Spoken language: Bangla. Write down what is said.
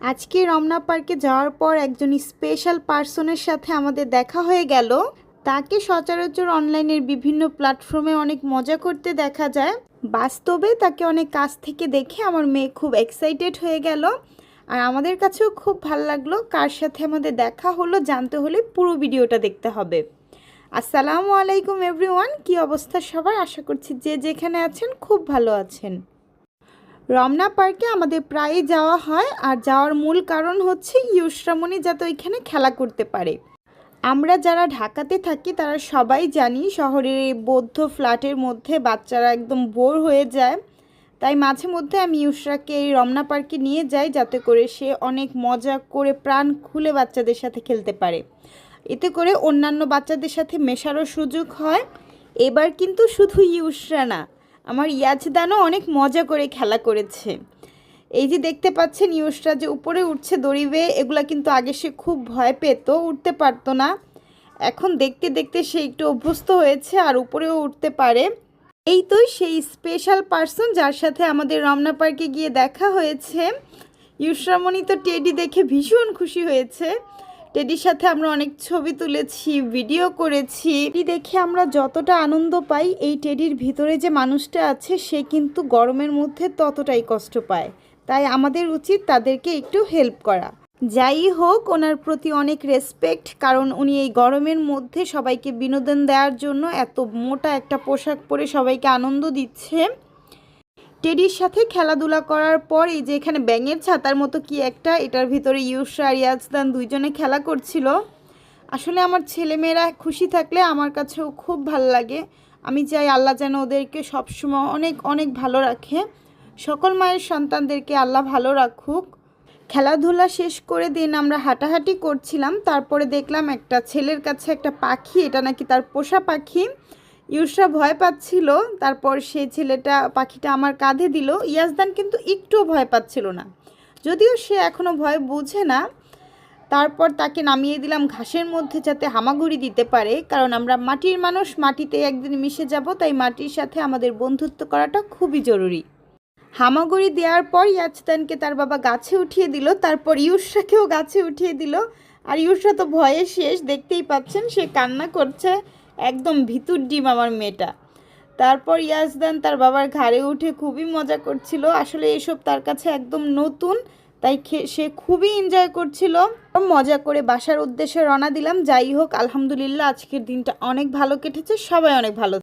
আজকে রমনা পার্কে যাওয়ার পর একজন স্পেশাল পার্সনের সাথে আমাদের দেখা হয়ে গেল। তাকে সচরাচর অনলাইনের বিভিন্ন প্ল্যাটফর্মে অনেক মজা করতে দেখা যায়, বাস্তবে তাকে অনেক কাছ থেকে দেখে আমার মেয়ে খুব এক্সাইটেড হয়ে গেল। আর আমাদের কাছেও খুব ভালো লাগলো। কার সাথে আমাদের দেখা হলো জানতে হলে পুরো ভিডিওটা দেখতে হবে। আসসালামু আলাইকুম এভরিওয়ান, কি অবস্থা সবার? আশা করছি যে যেখানে আছেন খুব ভালো আছেন। রমনা পার্কে আমাদের প্রায়ই যাওয়া হয়, আর যাওয়ার মূল কারণ হচ্ছে ইউসরামণি যাতে ওইখানে খেলা করতে পারে। আমরা যারা ঢাকাতে থাকি তারা সবাই জানি শহরের এই বদ্ধ ফ্ল্যাটের মধ্যে বাচ্চারা একদম বোর হয়ে যায়। তাই মাঝে মধ্যে আমি ইউসরাকে এই রমনা পার্কে নিয়ে যাই যাতে করে সে অনেক মজা করে প্রাণ খুলে বাচ্চাদের সাথে খেলতে পারে। এতে করে অন্যান্য বাচ্চাদের সাথে মেশারও সুযোগ হয়। এবার কিন্তু শুধু ইউসরা না, আমার ইয়াজদানও অনেক মজা করে খেলা করেছে। এই যে দেখতে পাচ্ছেন ইউসরা যে উপরে উঠছে দড়ি বেয়ে, এগুলা কিন্তু আগে সে খুব ভয় পেত, উঠতে পারতো না। এখন দেখতে দেখতে সে একটু অভ্যস্ত হয়েছে আর উপরেও উঠতে পারে। এই তো সেই স্পেশাল পার্সন যার সাথে আমাদের রমনা পার্কে গিয়ে দেখা হয়েছে। ইউসরামণি তো টেডি দেখে ভীষণ খুশি হয়েছে। টেডির সাথে আমরা অনেক ছবি তুলেছি, ভিডিও করেছি। টেডি দেখে আমরা যতটা আনন্দ পাই, এই টেডির ভিতরে যে মানুষটা আছে সে কিন্তু গরমের মধ্যে ততটাই কষ্ট পায়। তাই আমাদের উচিত তাদেরকে একটু হেল্প করা। যাই হোক, ওনার প্রতি অনেক রেসপেক্ট, কারণ উনি এই গরমের মধ্যে সবাইকে বিনোদন দেওয়ার জন্য এত মোটা একটা পোশাক পরে সবাইকে আনন্দ দিচ্ছে। টেডির সাথে খেলাধুলা করার পর এই যে এখানে ব্যাঙের ছাতার মতো কি একটা, এটার ভিতরে ইউসরা আর ইয়াজদান দুইজনে খেলা করছিল। আসলে আমার ছেলেমেয়েরা খুশি থাকলে আমার কাছেও খুব ভালো লাগে। আমি চাই আল্লাহ যেন ওদেরকে সবসময় অনেক অনেক ভালো রাখে। সকল মায়ের সন্তানদেরকে আল্লাহ ভালো রাখুক। খেলাধুলা শেষ করে দিন আমরা হাঁটাহাঁটি করছিলাম, তারপরে দেখলাম একটা ছেলের কাছে একটা পাখি, এটা নাকি তার পোষা পাখি। ইউসরা ভয় পাচ্ছিল, তারপর সেই ছেলেটা পাখিটা আমার কাঁধে দিল। ইয়াজদান কিন্তু একটুও ভয় পাচ্ছিল না, যদিও সে এখনও ভয় বুঝে না। তারপর তাকে নামিয়ে দিলাম ঘাসের মধ্যে যাতে হামাগুড়ি দিতে পারে, কারণ আমরা মাটির মানুষ, মাটিতে একদিন মিশে যাব, তাই মাটির সাথে আমাদের বন্ধুত্ব করাটা খুবই জরুরি। হামাগুড়ি দেওয়ার পর ইয়াজদানকে তার বাবা গাছে উঠিয়ে দিল, তারপর ইউসরাকেও গাছে উঠিয়ে দিল। আর ইউসরা তো ভয়ে শেষ, দেখতেই পাচ্ছেন সে কান্না করছে, একদম ভিতুর ডিম আমার মেয়েটা। তারপর ইয়াজদান তার বাবার ঘাড়ে উঠে খুবই মজা করছিল। আসলে এসব তার কাছে একদম নতুন, তাই সে খুবই এনজয় করছিল। মজা করে বাসার উদ্দেশ্যে রওনা দিলাম। যাই হোক, আলহামদুলিল্লাহ আজকের দিনটা অনেক ভালো কেটেছে, সবাই অনেক ভালো।